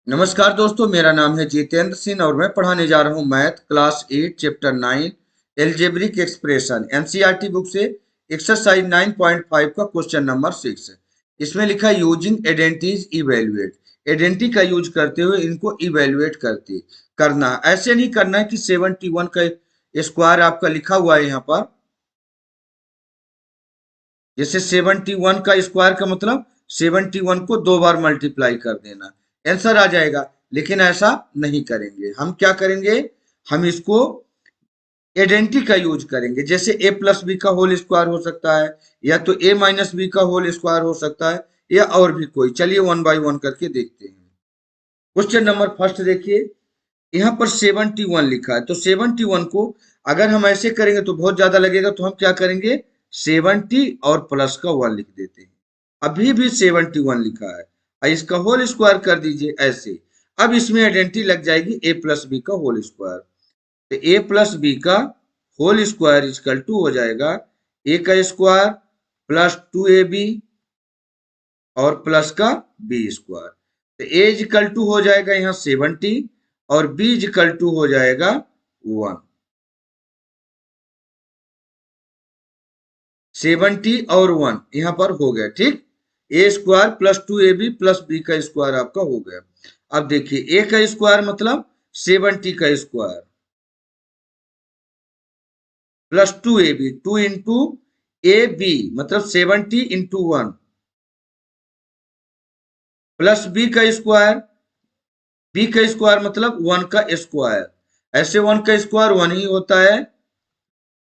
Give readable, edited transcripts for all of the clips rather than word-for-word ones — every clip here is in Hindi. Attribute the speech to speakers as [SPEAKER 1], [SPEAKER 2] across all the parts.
[SPEAKER 1] नमस्कार दोस्तों, मेरा नाम है जितेंद्र सिंह और मैं पढ़ाने जा रहा हूँ math class 8 chapter 9 algebraic expression NCERT book से एक्सरसाइज 9.5 का क्वेश्चन नंबर 6 है। इसमें लिखा है यूजिंग आइडेंटिटीज इवेल्युएट। आइडेंटिटी का यूज करते हुए इनको इवेल्युएट करना। ऐसे नहीं करना है कि 71 का स्क्वायर आपका लिखा हुआ है यहाँ पर। जैसे 71 का स्क्वायर का मतलब 71 को 2 बार मल्टीप्लाई कर देना, आंसर आ जाएगा। लेकिन ऐसा नहीं करेंगे। हम क्या करेंगे, हम इसको आइडेंटिटी का यूज करेंगे। जैसे ए प्लस बी का होल स्क्वायर हो सकता है, या तो ए माइनस बी का होल स्क्वायर हो सकता है, या और भी कोई। चलिए वन बाय वन करके देखते हैं। क्वेश्चन नंबर फर्स्ट देखिए, यहाँ पर 71 लिखा है, तो 71 को अगर हम ऐसे करेंगे तो बहुत ज्यादा लगेगा, तो हम क्या करेंगे, 70 और प्लस का 1 लिख देते हैं। अभी भी 71 लिखा है, और इसका होल स्क्वायर कर दीजिए ऐसे। अब इसमें आइडेंटिटी लग जाएगी ए प्लस बी का होल स्क्वायर। तो ए प्लस बी का होल स्क्वायर इजकल टू हो जाएगा ए का स्क्वायर प्लस 2ab और प्लस का बी स्क्वायर। तो ए इजकल टू हो जाएगा यहाँ 70 और बी इजकल टू हो जाएगा 1। 70 और 1 यहाँ पर हो गया, ठीक। A square plus 2ab plus B का स्क्वायर आपका हो गया। अब देखिए ए का स्क्वायर मतलब 70 का square plus 2ab, 2 into a b मतलब 70 इंटू 1 प्लस बी का स्क्वायर मतलब 1 का स्क्वायर। ऐसे 1 का स्क्वायर 1 ही होता है।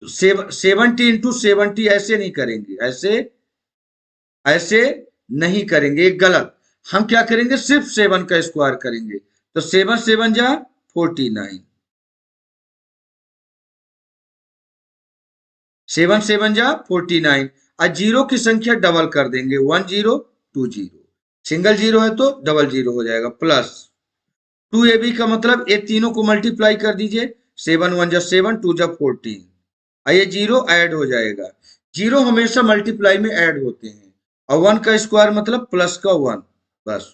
[SPEAKER 1] 70 इंटू 70 ऐसे नहीं करेंगे, ऐसे ऐसे नहीं करेंगे, गलत। हम क्या करेंगे, सिर्फ 7 का स्क्वायर करेंगे। तो 7 7 जा 49, 7 7 जा 49। आज जीरो की संख्या डबल कर देंगे, 1 0 2 0। सिंगल जीरो है तो डबल जीरो हो जाएगा, प्लस 2ab का मतलब ये तीनों को मल्टीप्लाई कर दीजिए। 7 1 जा 7, 2 जा 14। ये जीरो ऐड हो जाएगा। जीरो हमेशा मल्टीप्लाई में ऐड होते हैं। और 1 का स्क्वायर मतलब प्लस का 1, बस।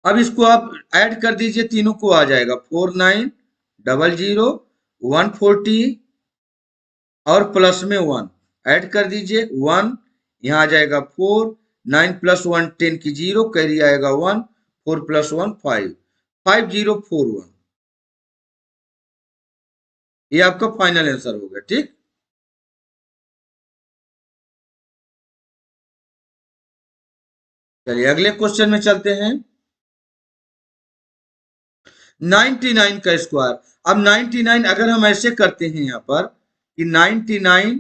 [SPEAKER 1] अब इसको आप ऐड कर दीजिए, तीनों को आ जाएगा 4 9 डबल जीरो 140 और प्लस में 1 ऐड कर दीजिए 1। यहाँ आ जाएगा 4, 9 प्लस 1 10 की जीरो, कैरी आएगा 1, 4 प्लस 1 5, 5041। ये आपका फाइनल आंसर हो गया, ठीक। चलिए अगले क्वेश्चन में चलते हैं। 99 का स्क्वायर। अब 99 अगर हम ऐसे करते हैं यहाँ पर कि 99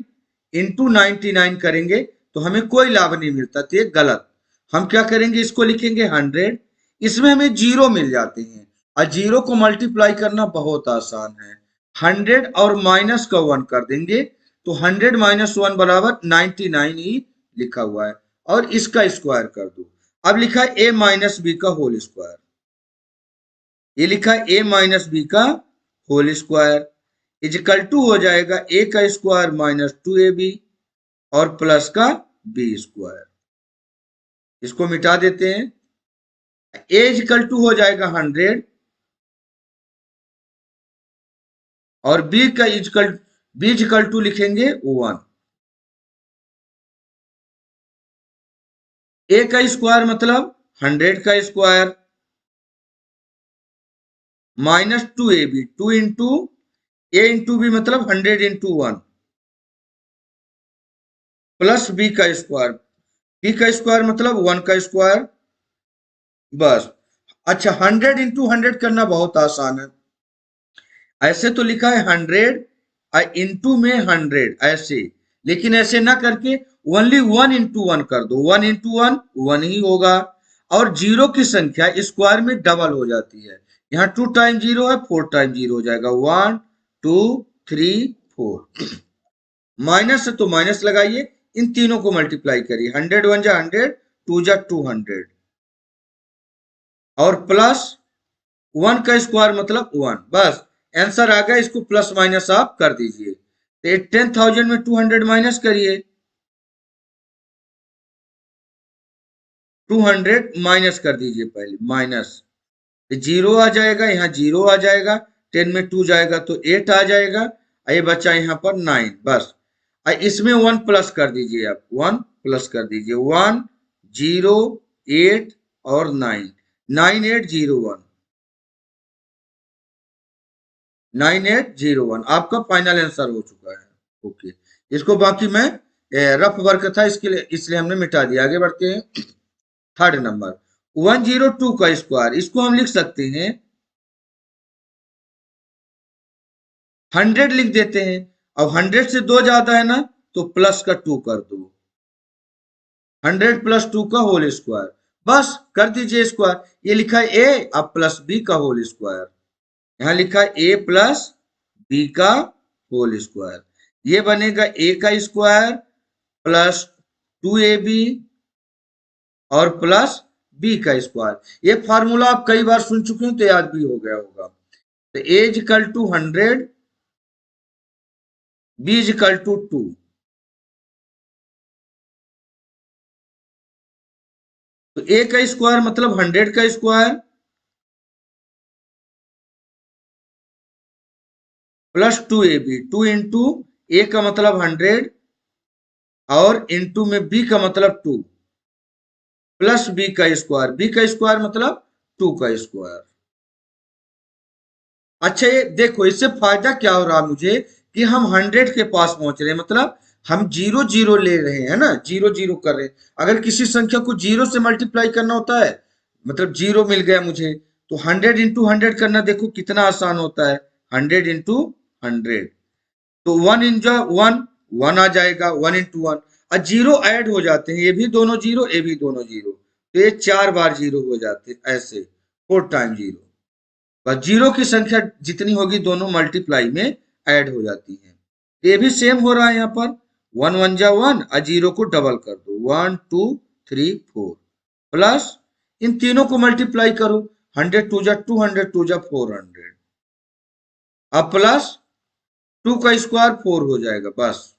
[SPEAKER 1] इंटू 99 करेंगे तो हमें कोई लाभ नहीं मिलता, तो ये गलत। हम क्या करेंगे, इसको लिखेंगे 100। इसमें हमें जीरो मिल जाते हैं, और जीरो को मल्टीप्लाई करना बहुत आसान है। 100 और माइनस का 1 कर देंगे, तो 100 माइनस 1 बराबर 99 ही लिखा हुआ है। और इसका स्क्वायर कर दो। अब लिखा है ए माइनस बी का होल स्क्वायर। ये लिखा है ए माइनस बी का होल स्क्वायर इजकल टू हो जाएगा ए का स्क्वायर माइनस 2ab और प्लस का बी स्क्वायर। इसको मिटा देते हैं। ए इजकल टू हो जाएगा 100 और बी इजकल टू लिखेंगे 1। ए का स्क्वायर मतलब 100 का स्क्वायर माइनस 2ab, 2 इंटू ए इंटू बी मतलब 100 इंटू 1 प्लस बी का स्क्वायर। बी का स्क्वायर मतलब 1 का स्क्वायर, बस। अच्छा, 100 इंटू 100 करना बहुत आसान है। ऐसे तो लिखा है 100 इंटू में 100 ऐसे, लेकिन ऐसे ना करके ओनली 1 इंटू 1 कर दो। 1 इंटू 1 1 ही होगा। और जीरो की संख्या स्क्वायर में डबल हो जाती है। यहाँ 2 टाइम जीरो है, 4 टाइम जीरो हो जाएगा, 1 2 3 4। माइनस है तो माइनस लगाइए, इन तीनों को मल्टीप्लाई करिए। 100 1 जा 100, 2 जा 200 और प्लस 1 का स्क्वायर मतलब 1, बस। आंसर आ गया। इसको प्लस माइनस आप कर दीजिए। तो 10,000 में 200 माइनस करिए, 200 माइनस कर दीजिए, पहले माइनस, जीरो आ जाएगा, यहाँ जीरो आ जाएगा, 10 में 2 जाएगा तो 8 आ जाएगा, ये बचा यहाँ पर 9, बस। इसमें 1 प्लस कर दीजिए, आप 1 प्लस कर दीजिए, 1 0 8 और 9, 9801, 9801 आपका फाइनल आंसर हो चुका है। ओके, इसको बाकी मैं रफ वर्क था इसके लिए, इसलिए हमने मिटा दिया। आगे बढ़ते हैं। थर्ड नंबर 102 का स्क्वायर, इसको हम लिख सकते हैं 100 लिख देते हैं। अब 100 से 2 ज्यादा है ना, तो प्लस का 2 कर दो, 100 प्लस 2 का होल स्क्वायर, बस कर दीजिए स्क्वायर। ये लिखा है ए, अब प्लस बी का होल स्क्वायर, यहाँ लिखा है ए प्लस बी का होल स्क्वायर, ये बनेगा ए का स्क्वायर प्लस 2ab और प्लस बी का स्क्वायर। ये फार्मूला आप कई बार सुन चुके हैं तो याद भी हो गया होगा। तो A equal to 100, B equal to 2, तो ए का स्क्वायर मतलब 100 का स्क्वायर प्लस 2ab, 2 इंटू ए का मतलब 100 और इंटू में बी का मतलब 2 प्लस बी का स्क्वायर, बी का स्क्वायर मतलब 2 का स्क्वायर। अच्छा, ये देखो इससे फायदा क्या हो रहा मुझे कि हम 100 के पास पहुंच रहे हैं, मतलब हम जीरो जीरो ले रहे हैं ना, जीरो जीरो कर रहे हैं। अगर किसी संख्या को जीरो से मल्टीप्लाई करना होता है, मतलब जीरो मिल गया मुझे, तो 100 इंटू 100 करना देखो कितना आसान होता है, 100 इंटू 100, तो 1 इंटू 1 1 आ जाएगा, 1 इंटू 1, और जीरो ऐड हो जाते हैं, ये भी दोनों जीरो, ये भी दोनों जीरो, तो ये 4 बार जीरो हो जाते हैं, ऐसे 4 टाइम जीरो, बस जीरो की संख्या जितनी होगी दोनों मल्टीप्लाई में ऐड हो जाती है। ये भी सेम हो रहा है यहाँ पर, 1 1 जा 1 और जीरो को डबल कर दो, 1 2 3 4 प्लस इन तीनों को मल्टीप्लाई करो, 100 2 जा 200 2 जा 400, अब प्लस 2 का स्क्वायर 4 हो जाएगा, बस।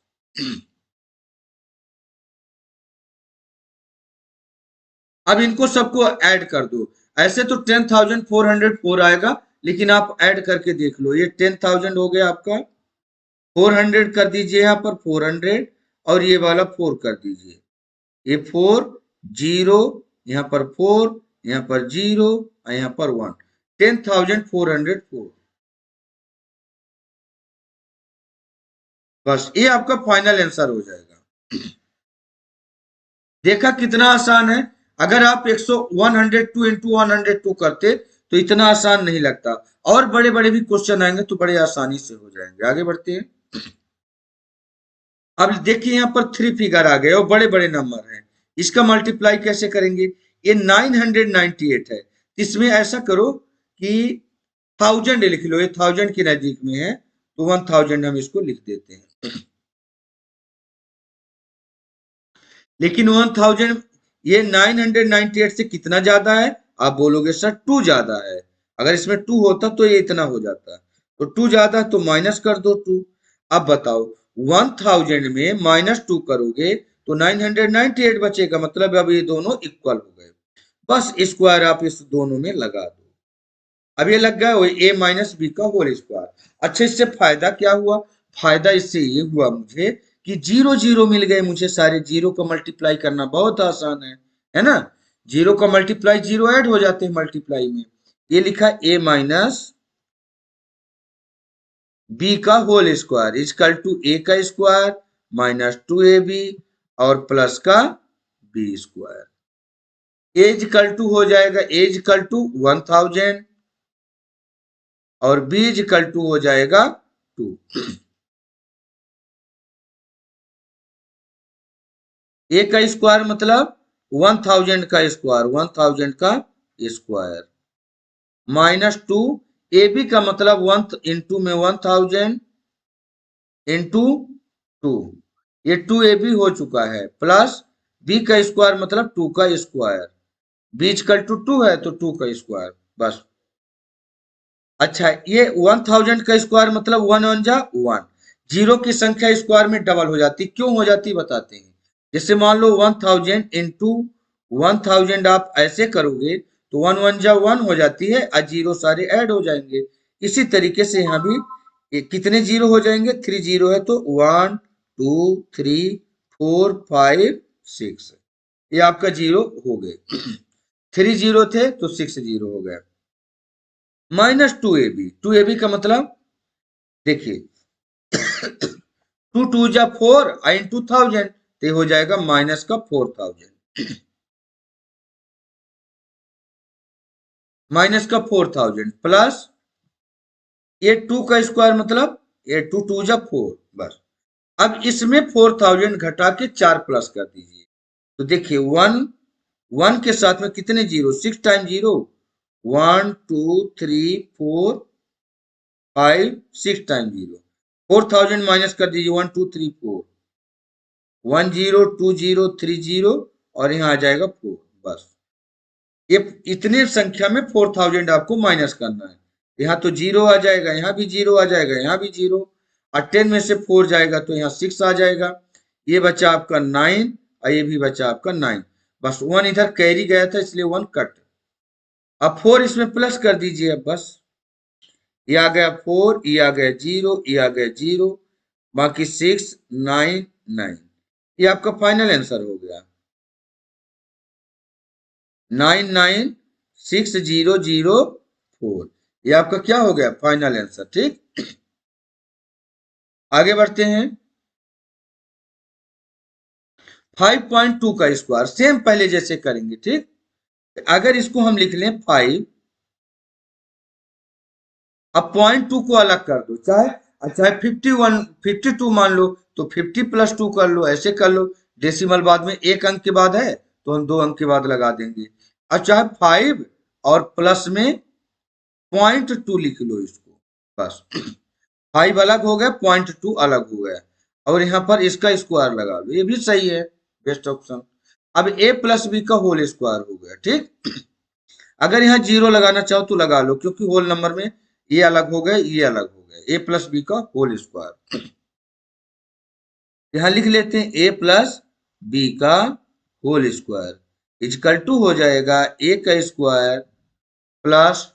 [SPEAKER 1] अब इनको सबको ऐड कर दो, ऐसे तो 10,404 आएगा, लेकिन आप ऐड करके देख लो, ये 10,000 हो गया आपका, 400 कर दीजिए यहाँ पर 400, और ये वाला 4 कर दीजिए, ये 4 0, यहाँ पर 4, यहाँ पर 0 और यहाँ पर 1, 10,404, बस ये आपका फाइनल आंसर हो जाएगा। देखा कितना आसान है। अगर आप 102 इंटू 102 करते तो इतना आसान नहीं लगता, और बड़े बड़े भी क्वेश्चन आएंगे तो बड़े आसानी से हो जाएंगे। आगे बढ़ते हैं। अब देखिए यहाँ पर 3 फिगर आ गए और बड़े बड़े नंबर हैं, इसका मल्टीप्लाई कैसे करेंगे। ये 998 है, इसमें ऐसा करो कि 1000 लिख लो, ये 1000 के नजदीक में है, तो 1000 हम इसको लिख देते हैं। लेकिन 1000 ये 998 से कितना ज्यादा है, आप बोलोगे सर 2 ज्यादा है, अगर इसमें 2 होता तो ये इतना हो जाता, तो 2 ज्यादा है तो माइनस कर दो 2। अब बताओ 1000 में माइनस 2 करोगे तो 998 बचेगा, मतलब अब ये दोनों इक्वल हो गए, बस स्क्वायर आप इस दोनों में लगा दो। अब ये लग गया ए माइनस बी का होल स्क्वायर। अच्छा, इससे फायदा क्या हुआ, फायदा इससे ये हुआ मुझे कि जीरो जीरो मिल गए मुझे सारे, जीरो का मल्टीप्लाई करना बहुत आसान है ना, जीरो का मल्टीप्लाई जीरो ऐड हो जाते हैं मल्टीप्लाई में। ये लिखा ए माइनस बी का whole square equal to A का स्क्वायर माइनस 2ab और प्लस का B square. A equal to हो जाएगा, ए इजकल टू 1000 और बी इजकल टू हो जाएगा 2। ए का स्क्वायर मतलब 1000 का स्क्वायर, 1000 का स्क्वायर माइनस 2, ए बी का मतलब 1 इंटू में 1000 इंटू 2, ये 2ab हो चुका है, प्लस बी का स्क्वायर मतलब 2 का स्क्वायर, बी इक्वल टू 2 है तो 2 का स्क्वायर, बस। अच्छा, ये 1000 का स्क्वायर मतलब 1 1 जा 1, जीरो की संख्या स्क्वायर में डबल हो जाती, क्यों हो जाती बताते हैं। जैसे मान लो 1000 इंटू 1000 आप ऐसे करोगे तो 1 1 जा 1 हो जाती है और जीरो सारे ऐड हो जाएंगे। इसी तरीके से यहाँ भी कितने जीरो हो जाएंगे, 3 जीरो है तो 1 2 3 4 5 6, ये आपका जीरो हो गए। 3 जीरो थे तो 6 जीरो हो गया। -2ab, 2ab का मतलब देखिए, 2 2 जा 4 इंटू 1000 तो हो जाएगा माइनस का 4000, माइनस का 4000 प्लस ये 2 का स्क्वायर मतलब ये 2 2 जा 4 बस। अब इसमें 4000 घटा के 4 प्लस कर दीजिए तो देखिए 1 1 के साथ में कितने zero, 6 time zero, 1 2 3 4 5 6 time zero, 4000 minus कर दीजिए 1 2 3 4, 1 जीरो 2 जीरो 3 जीरो और यहाँ आ जाएगा 4 बस। ये इतने संख्या में 4000 आपको माइनस करना है। यहाँ तो जीरो आ जाएगा, यहाँ भी जीरो आ जाएगा, यहाँ भी जीरो, और 10 में से 4 जाएगा तो यहाँ 6 आ जाएगा। ये बचा आपका 9 और ये भी बचा आपका 9, बस 1 इधर कैरी गया था इसलिए 1 कट। अब 4 इसमें प्लस कर दीजिए, अब बस ये आ गया 4, ये आ गया जीरो, ये आ गया जीरो, बाकी 6 9 9, ये आपका फाइनल आंसर हो गया 9960004, ये आपका क्या हो गया फाइनल आंसर। ठीक, आगे बढ़ते हैं। 5.2 का स्क्वायर सेम पहले जैसे करेंगे। ठीक, अगर इसको हम लिख लें 5, अब 0.2 को अलग कर दो, चाहे 51 52 मान लो तो 50 प्लस 2 कर लो, ऐसे कर लो। डेसिमल बाद में एक अंक के बाद है तो हम 2 अंक के बाद लगा देंगे। और चाहे 5 और प्लस में 0.2 लिख लो इसको, बस 5 अलग हो गया, 0.2 अलग हो गया, और यहाँ पर इसका स्क्वायर लगा लो, ये भी सही है, बेस्ट ऑप्शन। अब a प्लस बी का होल स्क्वायर हो गया। ठीक, अगर यहाँ जीरो लगाना चाहो तो लगा लो, क्योंकि होल नंबर में ये अलग हो गए, ये अलग हो गए, a प्लस बी का होल स्क्वायर। यहाँ लिख लेते हैं a प्लस बी का होल स्क्वायर इजकल टू हो जाएगा a का स्क्वायर प्लस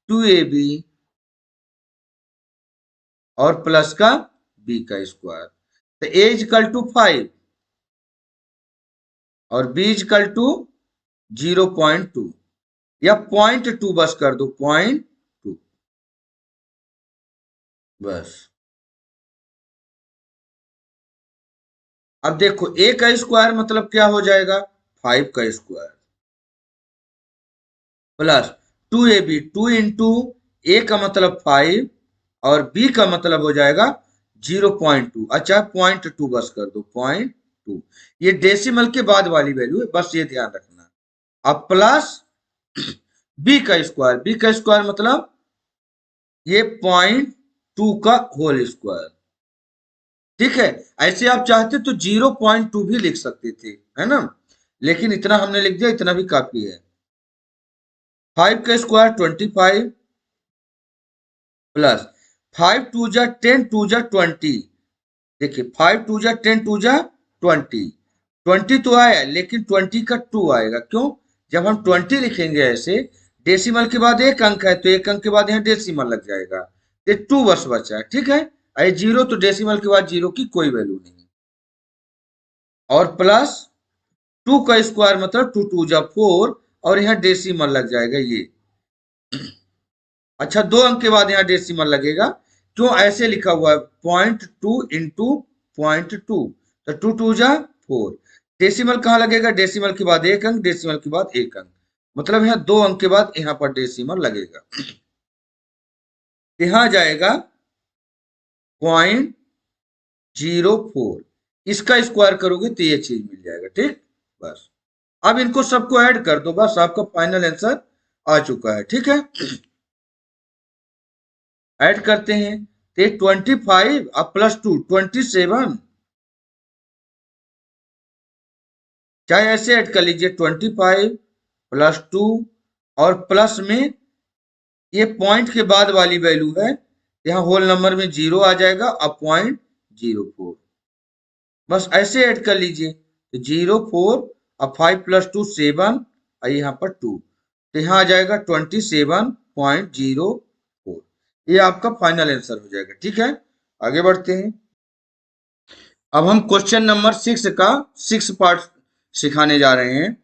[SPEAKER 1] 2ab और प्लस का b का स्क्वायर। तो a इजकल टू 5 और b इजकल टू 0.2 या 0.2 बस कर दो, 0.2 बस। अब देखो a का स्क्वायर मतलब क्या हो जाएगा, 5 का स्क्वायर प्लस 2ab, 2 इंटू ए का मतलब 5 और b का मतलब हो जाएगा 0.2, अच्छा 0.2 बस कर दो, 0.2। ये डेसिमल के बाद वाली वैल्यू है, बस ये ध्यान रखना। अब प्लस b का स्क्वायर मतलब ये 0.2 का होल स्क्वायर। ठीक है, ऐसे आप चाहते तो 0.2 भी लिख सकते थे, है ना, लेकिन इतना हमने लिख दिया, इतना भी काफी है। 5 का स्क्वायर 25 प्लस 5 टू जा 10 टू जा 20, देखिए 5 टू जा 10 टू जा 20, 20 तो आया लेकिन 20 का 2 आएगा, क्यों, जब हम 20 लिखेंगे ऐसे डेसिमल के बाद एक अंक है तो एक अंक के बाद यहाँ डेसिमल लग जाएगा, ये 2 बस बचा है। ठीक है, अरे जीरो तो डेसिमल के बाद जीरो की कोई वैल्यू नहीं, और प्लस 2 का स्क्वायर मतलब 2 टू जा 4 और यहाँ डेसिमल लग जाएगा ये, अच्छा 2 अंक के बाद यहाँ डेसिमल लगेगा, क्यों ऐसे लिखा हुआ है 0.2 इंटू 0.2, तो 2 टू जा 4, डेसिमल कहाँ लगेगा, डेसिमल के बाद एक अंक, डेसिमल के बाद एक अंक, मतलब यहाँ 2 अंक के बाद यहाँ पर डेसिमल लगेगा, यहाँ जाएगा 0.04, इसका स्क्वायर करोगे तो ये चीज मिल जाएगा। ठीक, बस अब इनको सबको ऐड कर दो, बस आपका फाइनल आंसर आ चुका है। ठीक है, ऐड करते हैं तो 25 अब प्लस 2 27, चाहे ऐसे ऐड कर लीजिए 25 प्लस 2 और प्लस में ये पॉइंट के बाद वाली वैल्यू है, यहाँ होल नंबर में जीरो आ जाएगा, अब 0.04 बस ऐसे ऐड कर लीजिए तो 04 अब 5 + 2 7 और यहाँ पर 2, तो यहाँ आ जाएगा 27.04। ये आपका फाइनल आंसर हो जाएगा। ठीक है, आगे बढ़ते हैं। अब हम क्वेश्चन नंबर 6 का 6 पार्ट सिखाने जा रहे हैं।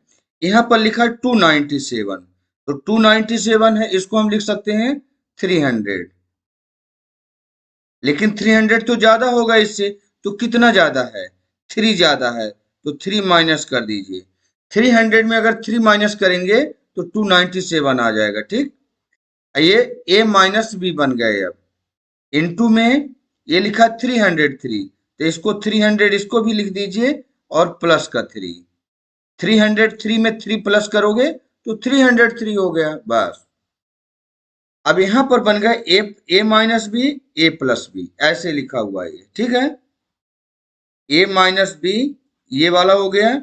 [SPEAKER 1] यहाँ पर लिखा है 297, तो 297 है, इसको हम लिख सकते हैं 300, लेकिन 300 तो ज्यादा होगा इससे, तो कितना ज्यादा है, 3 ज्यादा है, तो 3 माइनस कर दीजिए। 300 में अगर 3 माइनस करेंगे तो 297 आ जाएगा। ठीक, ये a माइनस बी बन गए। अब इनटू में ये लिखा 303, तो इसको 300 इसको भी लिख दीजिए और प्लस का 3, 303 में 3 प्लस करोगे तो 303 हो गया। बस अब यहां पर बन गया ए माइनस बी ए प्लस बी, ऐसे लिखा हुआ है ये। ठीक है, ए माइनस बी ये वाला हो गया,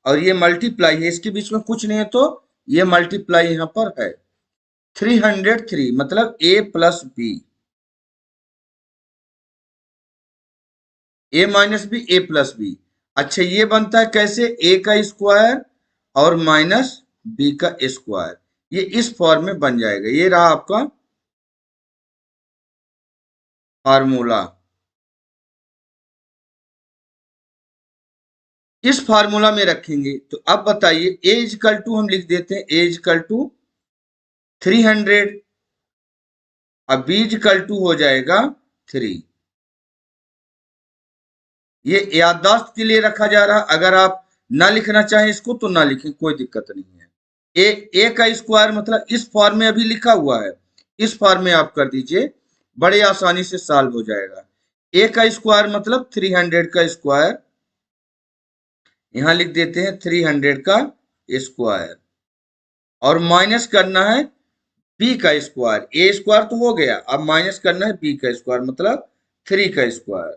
[SPEAKER 1] और ये मल्टीप्लाई है, इसके बीच में कुछ नहीं है तो ये मल्टीप्लाई यहां पर है। 303 मतलब ए प्लस बी, ए माइनस बी ए प्लस बी। अच्छा, ये बनता है कैसे, ए का स्क्वायर और माइनस बी का स्क्वायर, ये इस फॉर्म में बन जाएगा। ये रहा आपका फार्मूला। इस फार्मूला में रखेंगे तो अब बताइए, ए इजकल टू हम लिख देते हैं, ए इजकल टू 300, अब बी इजकल टू हो जाएगा 3। ये याददाश्त के लिए रखा जा रहा है, अगर आप ना लिखना चाहें इसको तो ना लिखें, कोई दिक्कत नहीं है। ए का स्क्वायर मतलब इस फॉर्म में अभी लिखा हुआ है, इस फॉर्म में आप कर दीजिए, बड़े आसानी से सॉल्व हो जाएगा। ए का स्क्वायर मतलब 300 का स्क्वायर, यहां लिख देते हैं 300 का स्क्वायर, और माइनस करना है बी का स्क्वायर। ए स्क्वायर तो हो गया, अब माइनस करना है बी का स्क्वायर मतलब 3 का स्क्वायर।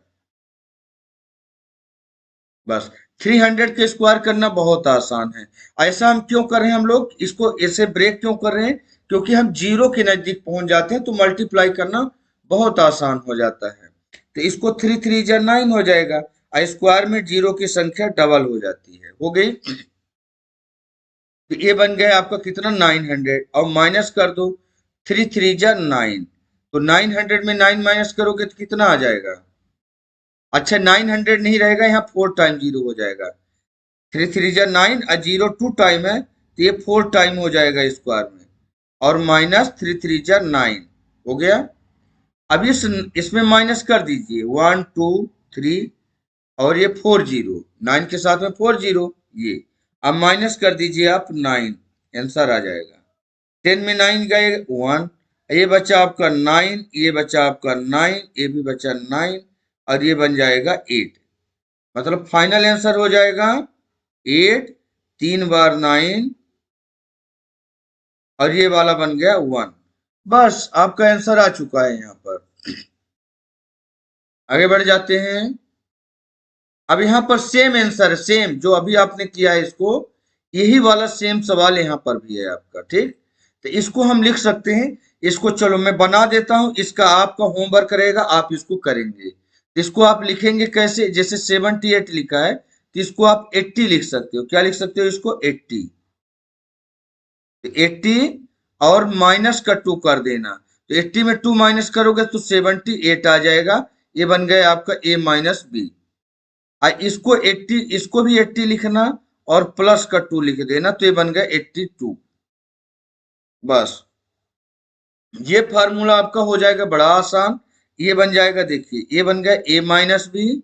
[SPEAKER 1] बस 300 के स्क्वायर करना बहुत आसान है। ऐसा हम क्यों कर रहे हैं, हम लोग इसको ऐसे ब्रेक क्यों कर रहे हैं, क्योंकि हम जीरो के नजदीक पहुंच जाते हैं तो मल्टीप्लाई करना बहुत आसान हो जाता है। तो इसको 3 3 जा 9 हो जाएगा, और स्क्वायर में जीरो की संख्या डबल हो जाती है, हो गई। तो ये बन गया आपका कितना 900, और माइनस कर दो, 3 3 जा 9, तो 900 में 9 माइनस करोगे तो कितना आ जाएगा। अच्छा, 900 नहीं रहेगा, यहाँ 4 टाइम जीरो हो जाएगा, 3 3 जा 9 और जीरो 2 टाइम है, तो ये 4 टाइम हो जाएगा स्क्वायर में, और माइनस 3 3 जा 9 हो गया। अब इसमें माइनस कर दीजिए 1 2 3, और ये 4 जीरो, 9 के साथ में 4 जीरो, ये अब माइनस कर दीजिए आप 9, आंसर आ जाएगा। 10 में 9 गए 1, ये बचा आपका 9, ये बचा आपका 9, ये भी बचा 9, और ये बन जाएगा 8, मतलब फाइनल आंसर हो जाएगा 8, 3 बार 9, और ये वाला बन गया 1। बस आपका आंसर आ चुका है यहाँ पर। आगे बढ़ जाते हैं। अब यहाँ पर सेम आंसर, सेम जो अभी आपने किया है इसको, यही वाला सेम सवाल यहाँ पर भी है आपका। ठीक, तो इसको हम लिख सकते हैं, इसको चलो मैं बना देता हूं, इसका आपका होमवर्क रहेगा, आप इसको करेंगे। इसको आप लिखेंगे कैसे, जैसे 78 लिखा है तो इसको आप 80 लिख सकते हो। क्या लिख सकते हो इसको, 80, 80 और माइनस का 2 कर देना, तो 80 में 2 माइनस करोगे तो 78 आ जाएगा। ये बन गया आपका ए माइनस बी। इसको 80, इसको भी 80 लिखना और प्लस का 2 लिख देना, तो ये बन गया 82। बस ये फार्मूला आपका हो जाएगा बड़ा आसान। ये बन जाएगा, देखिए ये बन गया ए माइनस बी,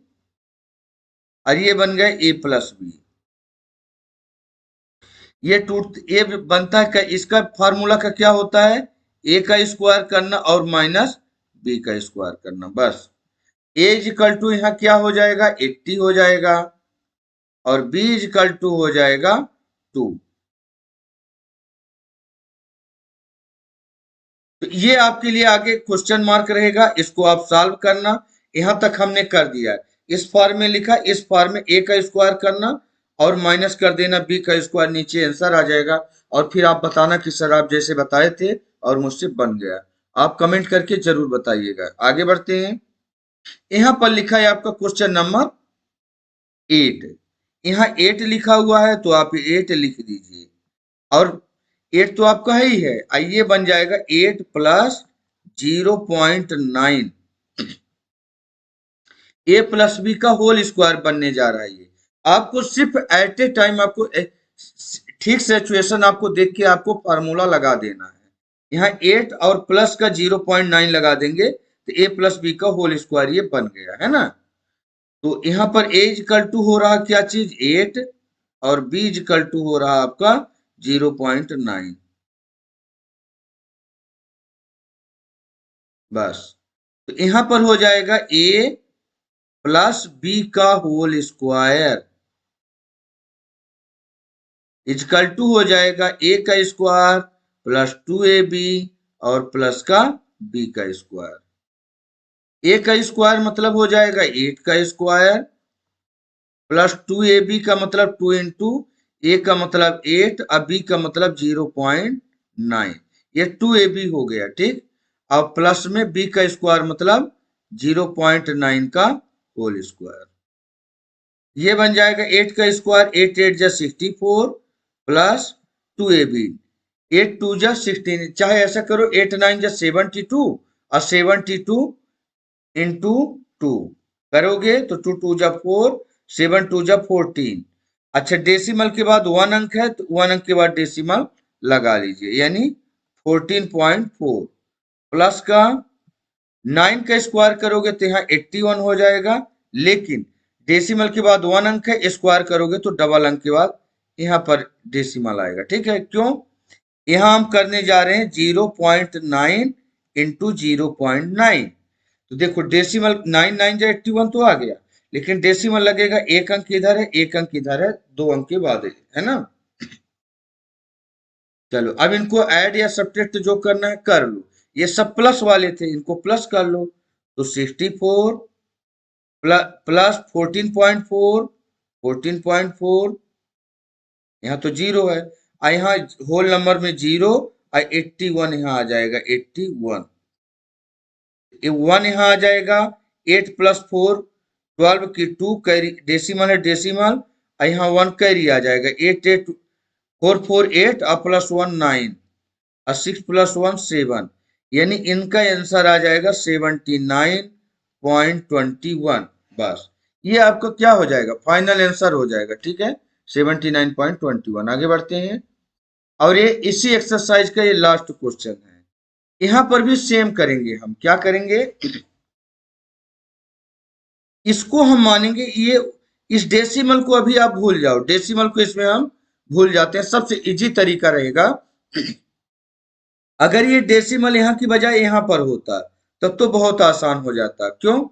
[SPEAKER 1] और ये बन गया ए प्लस बी। ये टूट ये बनता है, इसका फार्मूला का क्या होता है, ए का स्क्वायर करना और माइनस बी का स्क्वायर करना। बस ए इक्वल टू यहाँ क्या हो जाएगा, 80 हो जाएगा, और बी इक्वल टू हो जाएगा 2। तो ये आपके लिए आगे क्वेश्चन मार्क रहेगा, इसको आप सॉल्व करना। यहां तक हमने कर दिया, इस फॉर्म में लिखा, इस फॉर्म में ए का स्क्वायर करना और माइनस कर देना बी का स्क्वायर, नीचे आंसर आ जाएगा। और फिर आप बताना कि सर आप जैसे बताए थे और मुझसे बन गया। आप कमेंट करके जरूर बताइएगा। आगे बढ़ते हैं। यहाँ पर लिखा है आपका क्वेश्चन नंबर 8। यहाँ 8 लिखा हुआ है तो आप 8 लिख दीजिए, और 8 तो आपका ही है, आइए बन जाएगा 8 प्लस 0.9, ए प्लस बी का होल स्क्वायर बनने जा रहा है ये। आपको सिर्फ एट ए टाइम आपको ठीक सिचुएशन आपको देख के आपको फार्मूला लगा देना है। यहाँ 8 और प्लस का 0.9 लगा देंगे तो ए प्लस बी का होल स्क्वायर ये बन गया है ना। तो यहाँ पर ए इक्वल टू हो रहा क्या चीज 8 और बी इक्वल टू हो रहा आपका 0.9, बस। तो यहाँ पर हो जाएगा ए प्लस बी का होल स्क्वायर इजकल टू हो जाएगा ए का स्क्वायर प्लस 2ab और प्लस का बी का स्क्वायर। ए का स्क्वायर मतलब हो जाएगा 8 का स्क्वायर प्लस 2ab का मतलब 2 इंटू ए का मतलब 8 और बी का मतलब 0.9, ये 2ab हो गया ठीक। अब प्लस में बी का स्क्वायर मतलब 0.9 का होल स्क्वायर, ये बन जाएगा 8 का स्क्वायर, 8 8 जा 64 प्लस 2ab, 8 2 जा 16, चाहे ऐसा करो 8 9 जा 72 और 72 इंटू 2 करोगे तो 2 2 जा 4, 7 2 जा 14। अच्छा डेसिमल के बाद 1 अंक है तो 1 अंक के बाद डेसिमल लगा लीजिए, यानी 14.4 प्लस का 9 का स्क्वायर करोगे तो यहाँ 81 हो जाएगा, लेकिन डेसिमल के बाद 1 अंक है, स्क्वायर करोगे तो डबल अंक के बाद यहाँ पर डेसिमल आएगा, ठीक है। क्यों, यहाँ हम करने जा रहे हैं 0.9 इंटू 0.9, तो देखो डेसिमल 9 9 जा 81 तो आ गया, लेकिन डेसिमल लगेगा, एक अंक इधर है एक अंक इधर है, 2 अंक के बाद है ना। चलो अब इनको ऐड या सब्ट्रैक्ट जो करना है कर लो, ये सब प्लस वाले थे इनको प्लस कर लो, तो 64 प्लस 14.4, 14.4 यहाँ तो जीरो है, और यहाँ होल नंबर में जीरो और 81 यहाँ आ जाएगा 81, 1 यहाँ आ जाएगा, 8 प्लस 4 12 की 2 कैरी डेसिमल है डेसिमल, और यहाँ 1 कैरी आ जाएगा, 8 8 4 4 8 और प्लस 1 9 और 6 प्लस 1 7, यानी इनका आंसर आ जाएगा 79.21, बस ये आपका क्या हो जाएगा फाइनल आंसर हो जाएगा, ठीक है 79.21। आगे बढ़ते हैं, और ये इसी एक्सरसाइज का ये लास्ट क्वेश्चन है, यहां पर भी सेम करेंगे, हम क्या करेंगे, इसको हम मानेंगे ये, इस डेसिमल को अभी आप भूल जाओ, डेसिमल को इसमें हम भूल जाते हैं, सबसे इजी तरीका रहेगा अगर ये डेसिमल यहाँ की बजाय यहाँ पर होता तब तो बहुत आसान हो जाता। क्यों,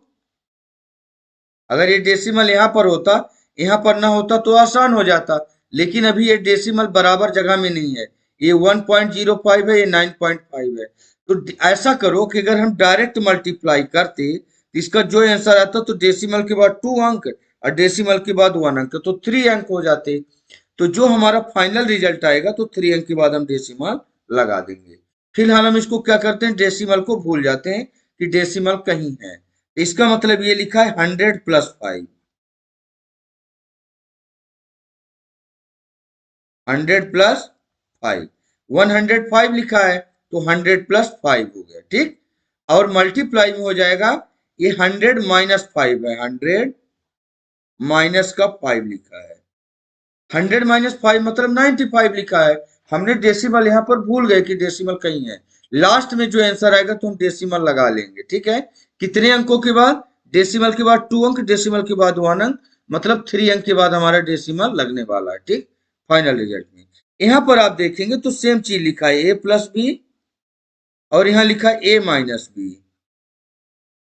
[SPEAKER 1] अगर ये डेसिमल यहाँ पर होता, यहाँ पर ना होता तो आसान हो जाता, लेकिन अभी ये डेसिमल बराबर जगह में नहीं है, ये 1.05 है ये 9.5 है। तो ऐसा करो कि अगर हम डायरेक्ट मल्टीप्लाई करते तो इसका जो आंसर आता तो डेसिमल के बाद 2 अंक और डेसिमल के बाद 1 अंक, तो 3 अंक हो जाते। तो जो हमारा फाइनल रिजल्ट आएगा तो 3 अंक के बाद हम डेसिमल लगा देंगे। फिलहाल हम इसको क्या करते हैं, डेसिमल को भूल जाते हैं कि डेसिमल कहीं है, इसका मतलब ये लिखा है 100 प्लस 5, 100 प्लस 5, 105 लिखा है तो 100 प्लस 5 हो गया, ठीक। और मल्टीप्लाई में हो जाएगा, ये 100 माइनस 5 है, 100 माइनस का 5 लिखा है, 100 माइनस 5 मतलब 95 लिखा है। हमने डेसिमल यहाँ पर भूल गए कि डेसिमल कहीं है, लास्ट में जो आंसर आएगा तो हम डेसिमल लगा लेंगे, ठीक है। कितने अंकों के बाद, डेसिमल के बाद 2 अंक, डेसिमल के बाद 1 अंक, मतलब 3 अंक के बाद हमारा डेसिमल लगने वाला है, ठीक। फाइनल रिजल्ट में यहाँ पर आप देखेंगे तो सेम चीज लिखा है ए प्लस बी, और यहाँ लिखा है ए माइनस बी,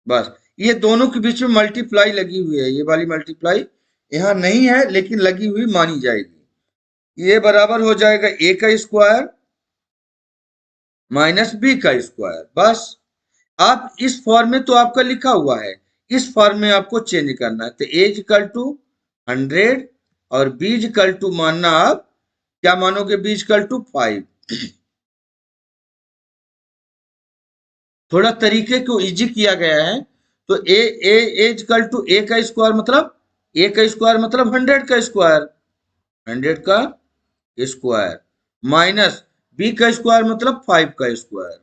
[SPEAKER 1] बस ये दोनों के बीच में मल्टीप्लाई लगी हुई है, ये वाली मल्टीप्लाई यहाँ नहीं है लेकिन लगी हुई मानी जाएगी, ये बराबर हो जाएगा ए का स्क्वायर माइनस बी का स्क्वायर, बस। आप इस फॉर्म में तो आपका लिखा हुआ है, इस फॉर्म में आपको चेंज करना है, तो ए इक्वल टू 100 और बी इक्वल टू मानना, आप क्या मानोगे, बी इक्वल टू 5, थोड़ा तरीके को इजी किया गया है। तो ए इक्वल टू ए का स्क्वायर मतलब ए का स्क्वायर मतलब 100 का स्क्वायर, 100 का स्क्वायर, माइनस बी का स्क्वायर मतलब 5 का स्क्वायर।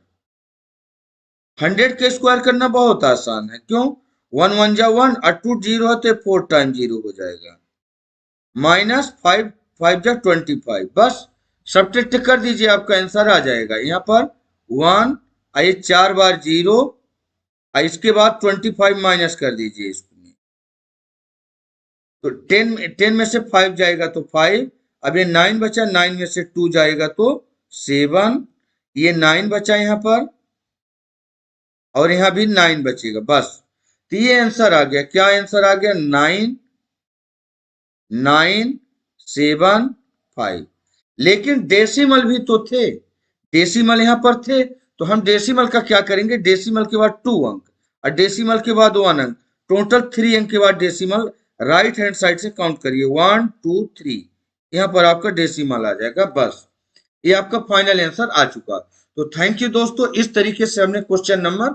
[SPEAKER 1] 100 का स्क्वायर करना बहुत आसान है, क्यों? 1 1 जा 1 और 2 जीरो है तो 4 टाइम जीरो हो जाएगा, माइनस 5 5 जा 25, बस सब्ट्रैक्ट कर दीजिए, आपका आंसर आ जाएगा। यहाँ पर 1 आइए 4 बार जीरो, इसके बाद 25 माइनस कर दीजिए इसमें, तो 10 में से 5 जाएगा तो 5, अब ये 9 बचा, 9 में से 2 जाएगा तो 7, ये 9 बचा यहाँ पर और यहाँ भी 9 बचेगा, बस। तो ये आंसर आ गया, क्या आंसर आ गया? 9 9 7 5। लेकिन डेसिमल भी तो थे, डेसिमल यहाँ पर थे, तो हम डेसिमल का क्या करेंगे? डेसिमल के बाद 2 अंक और डेसिमल के बाद 1 अंक, टोटल 3 अंक के बाद डेसिमल, राइट हैंड साइड से काउंट करिए 1 2 3, यहाँ पर आपका डेसिमल आ जाएगा, बस। ये आपका फाइनल आंसर आ चुका। तो थैंक यू दोस्तों, इस तरीके से हमने क्वेश्चन नंबर,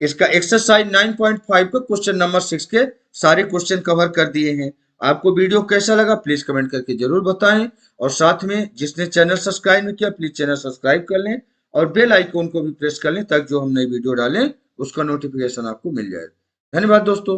[SPEAKER 1] इसका एक्सरसाइज 9.5 का क्वेश्चन नंबर 6 के सारे क्वेश्चन कवर कर दिए हैं। आपको वीडियो कैसा लगा प्लीज कमेंट करके जरूर बताएं, और साथ में जिसने चैनल सब्सक्राइब नहीं किया प्लीज चैनल सब्सक्राइब कर लें और बेल आइकॉन को भी प्रेस कर लें, ताकि जो हम नई वीडियो डालें उसका नोटिफिकेशन आपको मिल जाए। धन्यवाद दोस्तों।